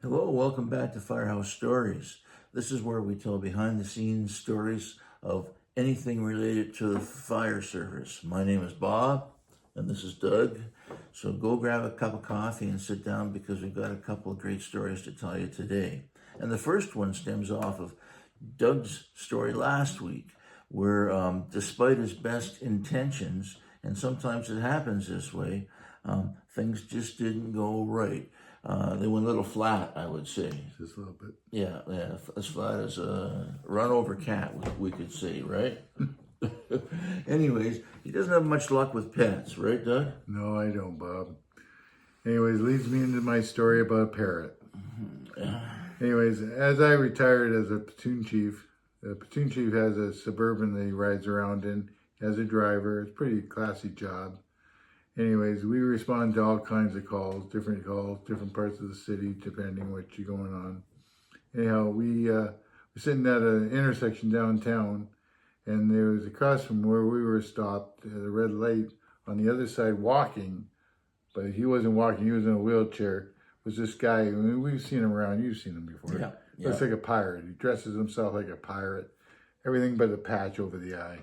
Hello, welcome back to Firehouse Stories. This is where we tell behind the scenes stories of anything related to the fire service. My name is Bob, and this is Doug. So go grab a cup of coffee and sit down because we've got a couple of great stories to tell you today. And the first one stems off of Doug's story last week, where despite his best intentions, and sometimes it happens this way, things just didn't go right. They went a little flat, I would say. Just a little bit. Yeah, as flat as a run over cat, we could say, right? Anyways, he doesn't have much luck with pets, right, Doug? No, I don't, Bob. Anyways, leads me into my story about a parrot. Anyways, as I retired as a platoon chief, the platoon chief has a Suburban that he rides around in, has a driver. It's a pretty classy job. Anyways, we respond to all kinds of calls, different parts of the city, depending what you're going on. Anyhow, we were sitting at an intersection downtown, and there was across from where we were stopped at a red light on the other side walking, but he wasn't walking, he was in a wheelchair, was this guy. I mean, we've seen him around, you've seen him before. Yeah. Looks like a pirate. He dresses himself like a pirate, everything but a patch over the eye.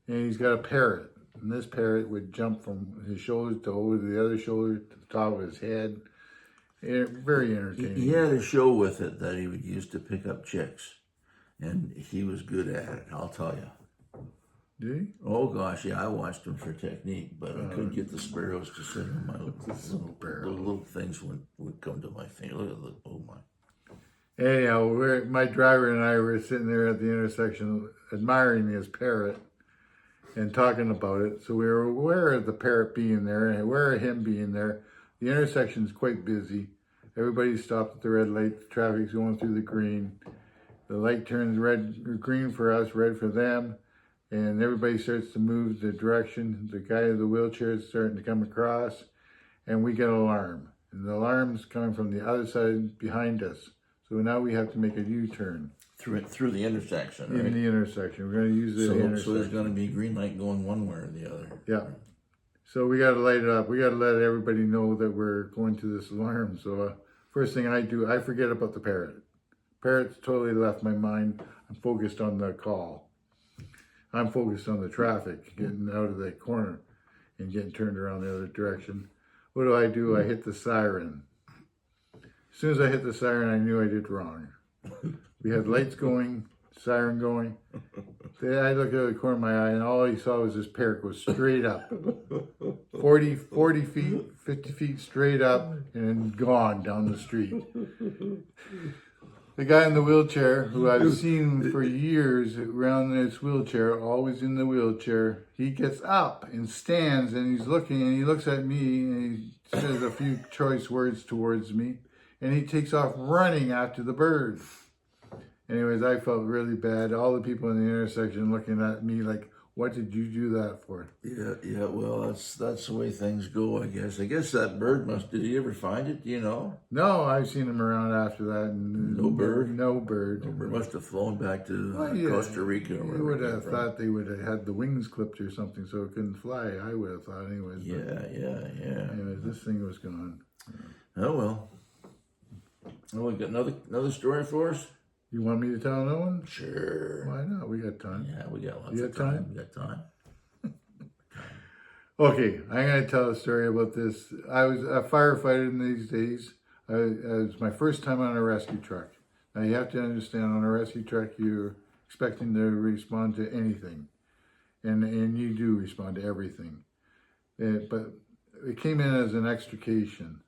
And he's got a parrot. And this parrot would jump from his shoulders to over the other shoulder to the top of his head. Very entertaining. He had a show with it that he would use to pick up chicks. And he was good at it, I'll tell you. Did he? Oh gosh, yeah, I watched him for technique, but I couldn't get the sparrows to sing on my little things would come to my finger. Look at the, oh my. Anyhow, my driver and I were sitting there at the intersection admiring his parrot and talking about it. So we were aware of the parrot being there and aware of him being there. The intersection is quite busy. Everybody stopped at the red light. The traffic's going through the green. The light turns red or green for us, red for them. And everybody starts to move the direction. The guy in the wheelchair is starting to come across. And we get an alarm. And the alarm's coming from the other side behind us. So now we have to make a U-turn. Through the intersection, right? In the intersection. We're going to use the intersection. So there's going to be a green light going one way or the other. Yeah. So we got to light it up. We got to let everybody know that we're going to this alarm. So first thing I do, I forget about the parrot. Parrot's totally left my mind. I'm focused on the call. I'm focused on the traffic, getting out of that corner and getting turned around the other direction. What do? I hit the siren. As soon as I hit the siren, I knew I did wrong. We had lights going, siren going. Then I looked at the corner of my eye, and all I saw was this parrot go straight up. 40 feet, 50 feet straight up, and then gone down the street. The guy in the wheelchair, who I've seen for years around this wheelchair, always in the wheelchair, he gets up and stands, and he's looking, and he looks at me, and he says a few choice words towards me, and he takes off running after the bird. Anyways, I felt really bad. All the people in the intersection looking at me like, what did you do that for? Yeah, well, that's the way things go, I guess. I guess that bird did he ever find it, do you know? No, I've seen him around after that. And no bird? No bird. No bird must have flown back to Costa Rica. You would have thought they would have had the wings clipped or something so it couldn't fly. I would have thought anyways. Yeah. Anyways, this thing was gone. Oh, well. Well, we got another story for us? You want me to tell another one? Sure. Why not? We got time. Yeah, we got lots of time. We got time. Okay, I'm going to tell a story about this. I was a firefighter in these days. It was my first time on a rescue truck. Now, you have to understand, on a rescue truck, you're expecting to respond to anything. And you do respond to everything. But it came in as an extrication.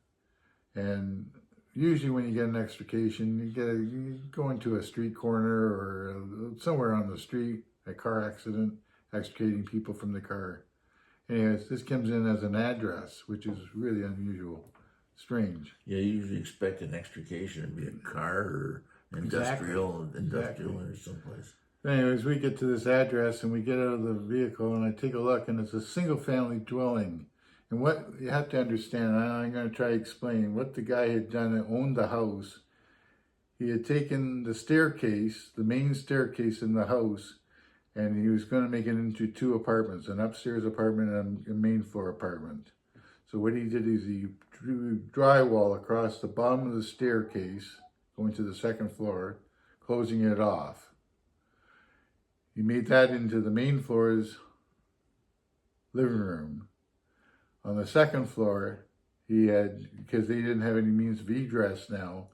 And usually when you get an extrication, you go into a street corner or somewhere on the street, a car accident, extricating people from the car. Anyways, this comes in as an address, which is really unusual, strange. Yeah, you usually expect an extrication to be a car or industrial or someplace. Anyways, we get to this address and we get out of the vehicle and I take a look and it's a single family dwelling. And what you have to understand, I'm going to try to explain what the guy had done that owned the house. He had taken the staircase, the main staircase in the house, and he was going to make it into two apartments, an upstairs apartment and a main floor apartment. So what he did is he drew drywall across the bottom of the staircase, going to the second floor, closing it off. He made that into the main floor's living room. On the second floor, he had, because they didn't have any means of egress now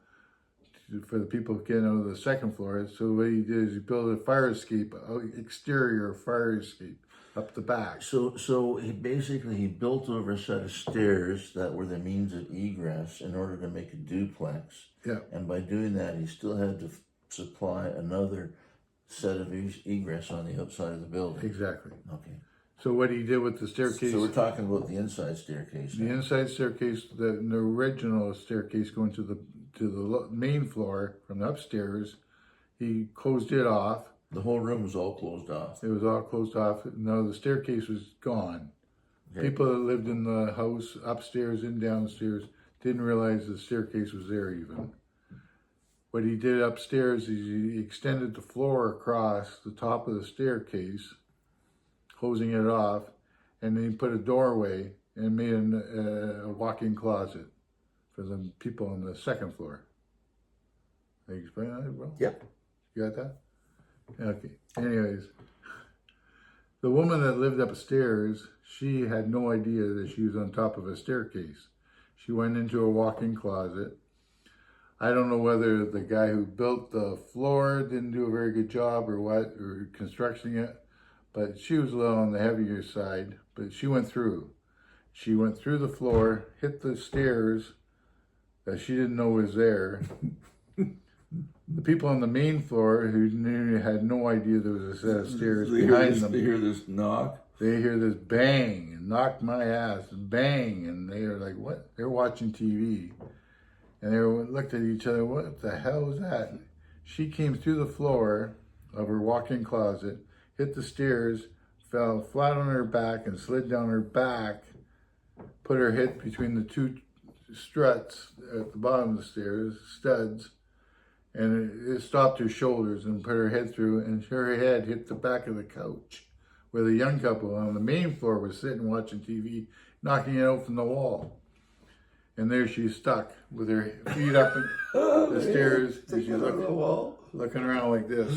for the people getting out of the second floor, so what he did is he built a fire escape, exterior fire escape up the back. So he basically built over a set of stairs that were the means of egress in order to make a duplex. Yeah. And by doing that, he still had to supply another set of egress on the outside of the building. Exactly. Okay. So what he did with the staircase... So we're talking about the inside staircase. The inside staircase, the original staircase going to the main floor from the upstairs, he closed it off. The whole room was all closed off. It was all closed off. No, the staircase was gone. Okay. People that lived in the house upstairs and downstairs didn't realize the staircase was there even. What he did upstairs is he extended the floor across the top of the staircase, closing it off, and then he put a doorway and made a walk-in closet for the people on the second floor. Can you explain that, bro? Yep. You got that? Okay. Anyways, the woman that lived upstairs, she had no idea that she was on top of a staircase. She went into a walk-in closet. I don't know whether the guy who built the floor didn't do a very good job or what, or constructing it, but she was a little on the heavier side, but she went through. She went through the floor, hit the stairs that she didn't know was there. The people on the main floor who knew had no idea there was a set of stairs behind them. They hear this knock. They hear this bang and knock my ass, bang, and they are like, what? They're watching TV. And they looked at each other, what the hell was that? She came through the floor of her walk-in closet, hit the stairs, fell flat on her back and slid down her back, put her head between the two struts at the bottom of the stairs, studs, and it stopped her shoulders and put her head through, and her head hit the back of the couch where the young couple on the main floor was sitting watching TV, knocking it out from the wall. And there she's stuck with her feet up the stairs, and she's looking around like this.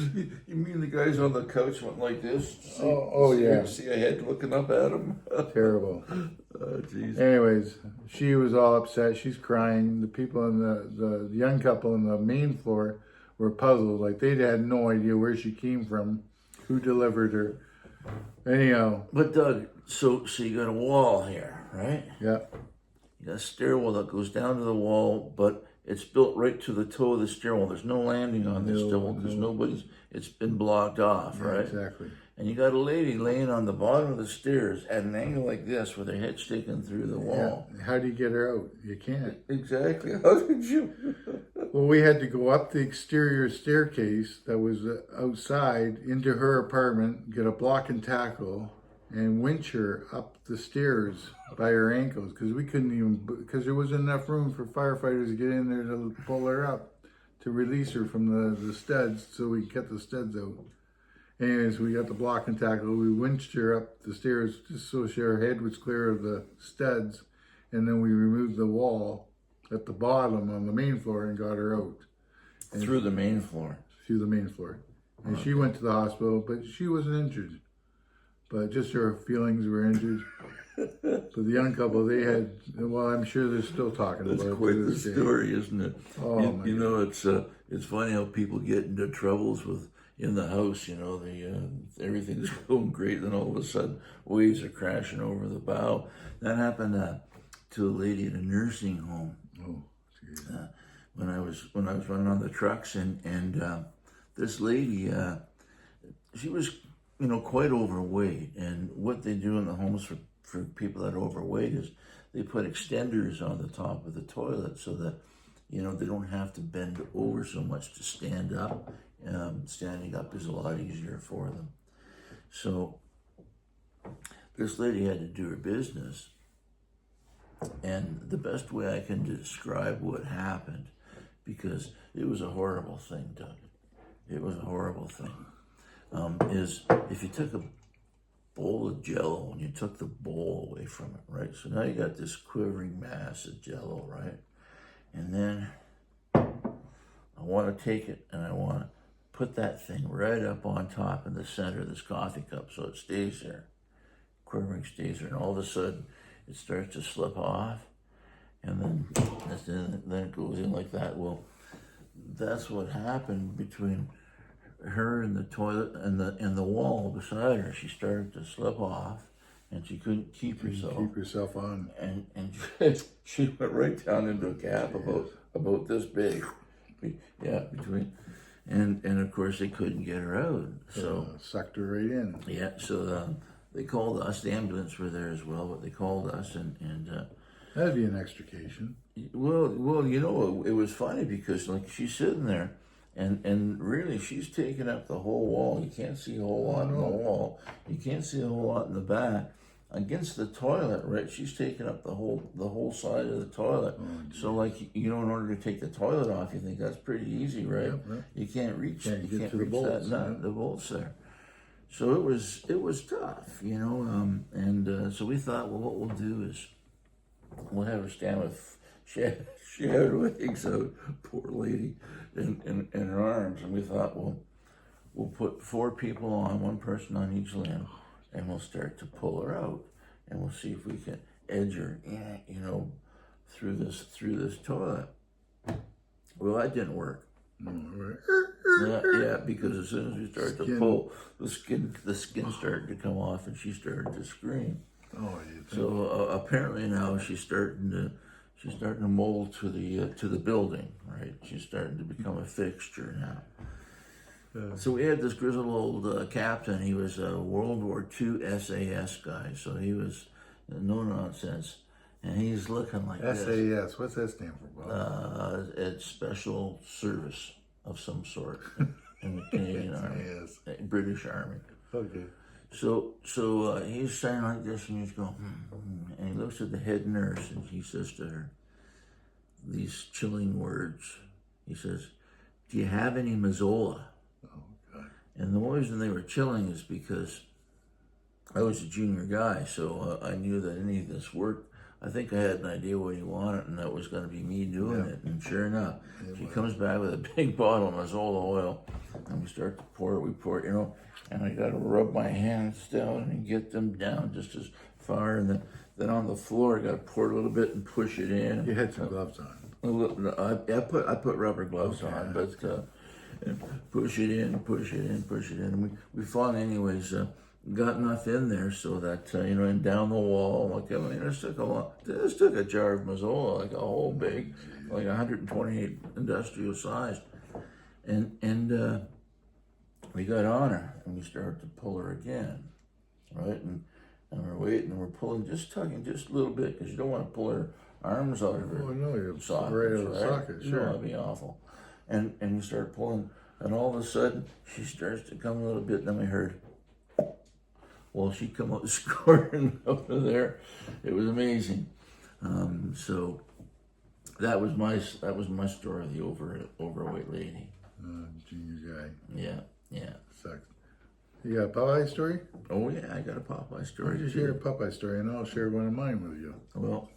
You mean the guys on the couch went like this? Yeah. See a head looking up at him? Terrible. Oh, jeez. Anyways, she was all upset. She's crying. The people in the young couple on the main floor were puzzled. Like they had no idea where she came from, who delivered her. Anyhow. But Doug, so you got a wall here, right? Yeah. You got a stairwell that goes down to the wall, but it's built right to the toe of the stairwell. There's no landing on this stairwell because it's been blocked off, right? Exactly. And you got a lady laying on the bottom of the stairs at an angle like this with her head sticking through the wall. Yeah. How do you get her out? You can't. Exactly. How did you? Well, we had to go up the exterior staircase that was outside into her apartment, get a block and tackle, and winch her up the stairs by her ankles because we couldn't even, because there wasn't enough room for firefighters to get in there to pull her up to release her from the studs so we could get the studs out. Anyways, we got the block and tackle. We winched her up the stairs just so her head was clear of the studs, and then we removed the wall at the bottom on the main floor and got her out. And through the main floor. Through the main floor. And she went to the hospital, but she wasn't injured. But just her feelings were injured. But the young couple, they had, well, I'm sure they're still talking about it. That's quite the story, isn't it? Oh, you know, it's funny how people get into troubles in the house, you know, everything's going great, then all of a sudden waves are crashing over the bow. That happened to a lady at a nursing home. Oh, geez. When I was running on the trucks, and this lady, she was, you know, quite overweight. And what they do in the homes for people that are overweight is they put extenders on the top of the toilet so that, you know, they don't have to bend over so much to stand up. Standing up is a lot easier for them. So this lady had to do her business. And the best way I can describe what happened, because it was a horrible thing, Doug. It was a horrible thing. Is if you took a bowl of Jello and you took the bowl away from it, right? So now you got this quivering mass of Jello, right? And then I want to take it and I want to put that thing right up on top in the center of this coffee cup so it stays there. Quivering stays there, and all of a sudden it starts to slip off, and then it goes in like that. Well, that's what happened between her and the toilet and the wall beside her. She started to slip off, and she couldn't keep herself. Keep yourself on. And she went right down into a gap about this big. Yeah, between, and of course they couldn't get her out. So sucked her right in. Yeah, so they called us. The ambulance were there as well, but they called us and. That'd be an extrication. Well, you know, it was funny because like she's sitting there, and really she's taking up the whole wall. You can't see a whole lot in the wall. You can't see a whole lot in the back. Against the toilet, right? She's taking up the whole side of the toilet. So like in order to take the toilet off, you think that's pretty easy, right? Yep. You can't reach you can't reach that nut, the bolts there. So it was tough, and so we thought, well, what we'll do is we'll have her stand with she had legs out, poor lady, in her arms, and we thought, well, we'll put 4 people on, 1 person on each limb, and we'll start to pull her out, and we'll see if we can edge her, through this toilet. Well, that didn't work. Yeah, because as soon as we started to pull, the skin started to come off, and she started to scream. So apparently now she's starting to mold to the building, right? She's starting to become a fixture now. So we had this grizzled old captain. He was a World War II SAS guy, so he was no nonsense, and he's looking like SAS. this. What's that stand for, Bob? It's special service of some sort in the Canadian Army, British Army. Okay. So he's standing like this, and he's going, and he looks at the head nurse, and he says to her these chilling words. He says, "Do you have any Mazzola?" Oh, God. And the reason they were chilling is because I was a junior guy, so I knew that any of this work, I think I had an idea what he wanted, and that was going to be me doing it. And sure enough, she comes back with a big bottle of Mazzola oil, and we start to pour it. We pour it, and I got to rub my hands down and get them down just as far, and then on the floor I got to pour a little bit and push it in. You had some gloves on. I put rubber gloves on, but push it in, and we finally, anyways, got enough in there so that and down the wall. Like this took a jar of Mazzola, like a whole big, like 128 industrial sized, and we got on her and we started to pull her again, right? And we're waiting and we're pulling, just tugging just a little bit because you don't want to pull her arms out of her. Oh no, you're sockets, right out of the socket. Sure, no, that'd be awful. And we start pulling, and all of a sudden she starts to come a little bit. And then we heard, well, she come up squirting out of there. It was amazing. So that was my story of the overweight lady. Junior Yeah. guy. Sucks. You got a Popeye story? Oh yeah, I got a Popeye story. Just share a Popeye story, and I'll share one of mine with you. Well,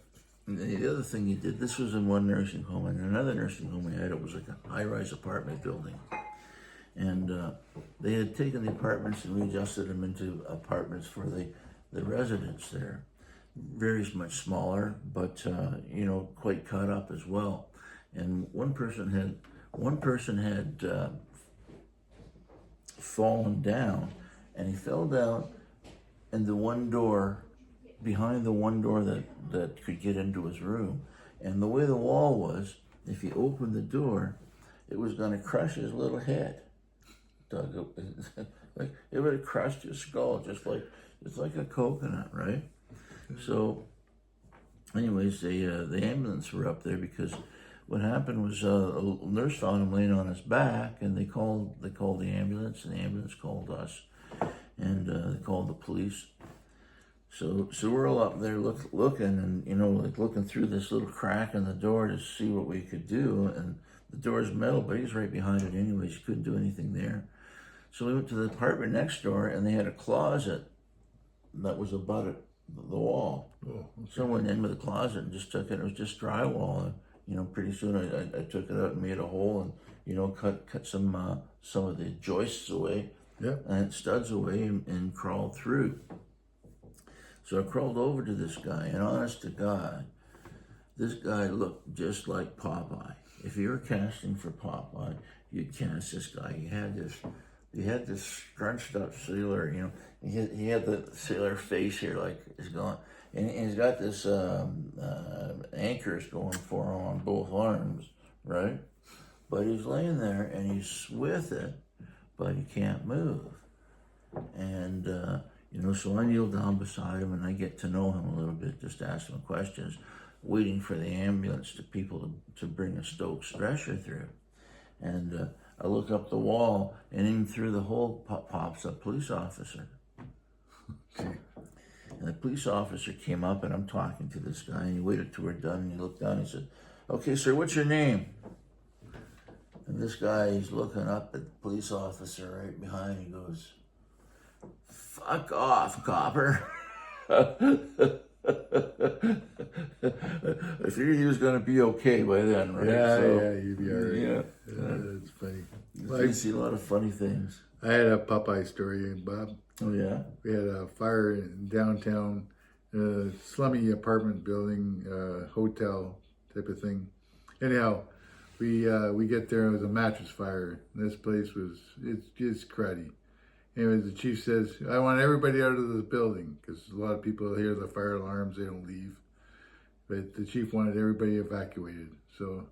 the other thing you did, this was in one nursing home, and another nursing home we had, it was like a high-rise apartment building. And they had taken the apartments and readjusted them into apartments for the residents there. Very much smaller, but quite cut up as well. And one person had fallen down, and he fell down in the one door, behind the one door that could get into his room. And the way the wall was, if he opened the door, it was going to crush his little head. Like it would have crushed his skull, it's like a coconut, right? So, anyways, the ambulance were up there because what happened was a nurse found him laying on his back, and they called the ambulance, and the ambulance called us, and they called the police. So we're all up there looking, and looking through this little crack in the door to see what we could do, and the door's metal, but he's right behind it anyways. You couldn't do anything there. So we went to the apartment next door, and they had a closet that was abutted the wall. Oh, okay. So I went in with a closet and just took it. It was just drywall, and pretty soon I took it out and made a hole, and cut some of the joists away, Yep. and studs away, and crawled through. So I crawled over to this guy, and honest to God, this guy looked just like Popeye. If you were casting for Popeye, you'd cast this guy. He had this scrunched up sailor, he had the sailor face here, like it's gone, and he's got this anchors going for him on both arms, right? But he's laying there and he's with it, but he can't move. And so I kneel down beside him and I get to know him a little bit, just ask him questions, waiting for the ambulance to bring a Stokes stretcher through. And I look up the wall, and in through the hole pops a police officer. And the police officer came up, and I'm talking to this guy, and he waited till we're done, and he looked down and he said, "Okay, sir, what's your name?" And this guy, he's looking up at the police officer right behind. He goes, "Fuck off, copper." I figured he was going to be okay by then, right? Yeah, you'd be all right. Yeah. That's funny. I see a lot of funny things. I had a Popeye story, Bob. Oh, yeah? We had a fire in downtown, slummy apartment building, hotel type of thing. Anyhow, we get there, it was a mattress fire. This place it's just cruddy. Anyways, the chief says, "I want everybody out of the building," because a lot of people hear the fire alarms, they don't leave. But the chief wanted everybody evacuated. So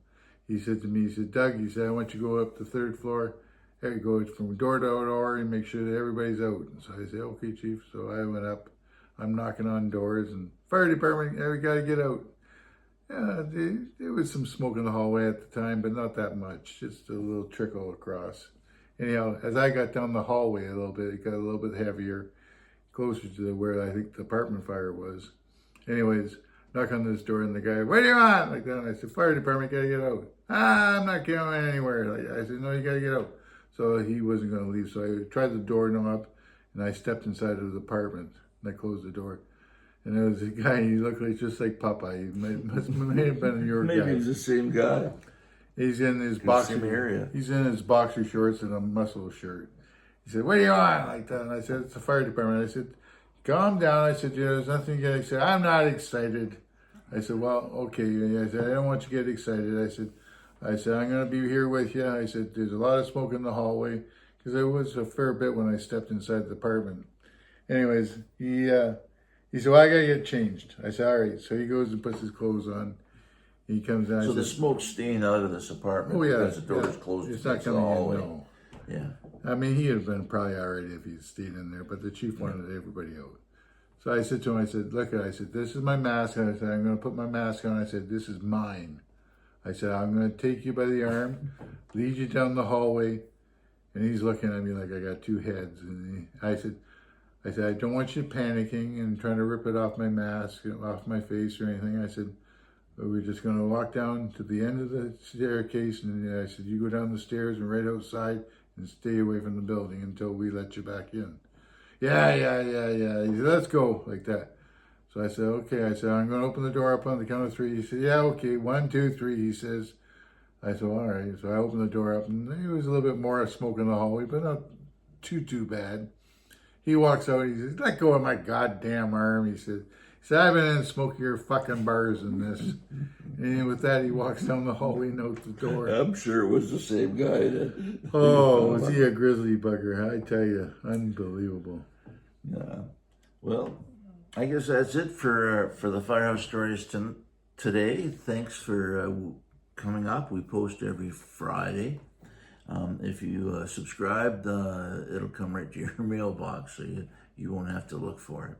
he said to me, he said, "Doug," he said, "I want you to go up the third floor. There you go, from door to door and make sure that everybody's out." And so I said, "Okay, chief." So I went up, I'm knocking on doors, and fire department, we gotta get out. Yeah, there was some smoke in the hallway at the time, but not that much, just a little trickle across. Anyhow, as I got down the hallway a little bit, it got a little bit heavier, closer to where I think the apartment fire was. Anyways, knock on this door, and the guy, "What do you want?" Like that. And I said, "Fire department, gotta get out." "I'm not going anywhere." I said, "No, you gotta get out." So he wasn't gonna leave. So I tried the door knob, and I stepped inside of the apartment, and I closed the door. And there was a guy, he looked like just like Popeye. He may have been your guy. Maybe he's the same guy. He's in his Same area. He's in his boxer shorts and a muscle shirt. He said, "What do you want?" Like that. And I said, "It's the fire department." I said, "Calm down." I said, "There's nothing to get excited." "I'm not excited." I said, "Well, okay." I said, "I don't want you to get excited." I said, "I'm going to be here with you." I said, "There's a lot of smoke in the hallway," because there was a fair bit when I stepped inside the apartment. Anyways, he said, "Well, I got to get changed." I said, "All right." So he goes and puts his clothes on. He comes down. So the smoke's staying out of this apartment because the door is closed. It's not coming in, no. Yeah. I mean, he'd have been probably all right if he'd stayed in there, but the chief wanted everybody out. So I said to him, I said, "Look, I said, this is my mask." And I said, "I'm going to put my mask on." I said, "This is mine." I said, "I'm going to take you by the arm, lead you down the hallway." And he's looking at me like I got two heads. And I said, "I don't want you panicking and trying to rip it off my mask, off my face or anything." I said, "We're just going to walk down to the end of the staircase." And I said, "You go down the stairs and right outside and stay away from the building until we let you back in." Yeah. He said, "Let's go," like that. So I said, "Okay." I said, "I'm going to open the door up on the count of three." He said, "Yeah, okay. 1, 2, 3, he says. I said, "All right." So I opened the door up, and there was a little bit more smoke in the hallway, but not too bad. He walks out, he says, "Let go of my goddamn arm." He said, "I've been in smokier fucking bars than this." And with that, he walks down the hallway and out the door. I'm sure it was the same guy. Oh, was he a grizzly bugger? I tell you, unbelievable. Yeah. Well, I guess that's it for the Firehouse Stories today. Thanks for coming up. We post every Friday. If you subscribed, it'll come right to your mailbox, so you won't have to look for it.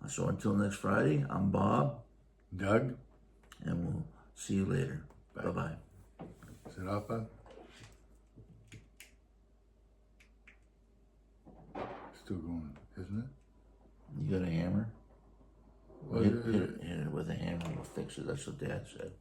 So until next Friday, I'm Bob. Doug. And we'll see you later. Bye-bye. Is it off, Bob? Still going, isn't it? You got a hammer? Well, Hit it with a hammer, you'll fix it. That's what Dad said.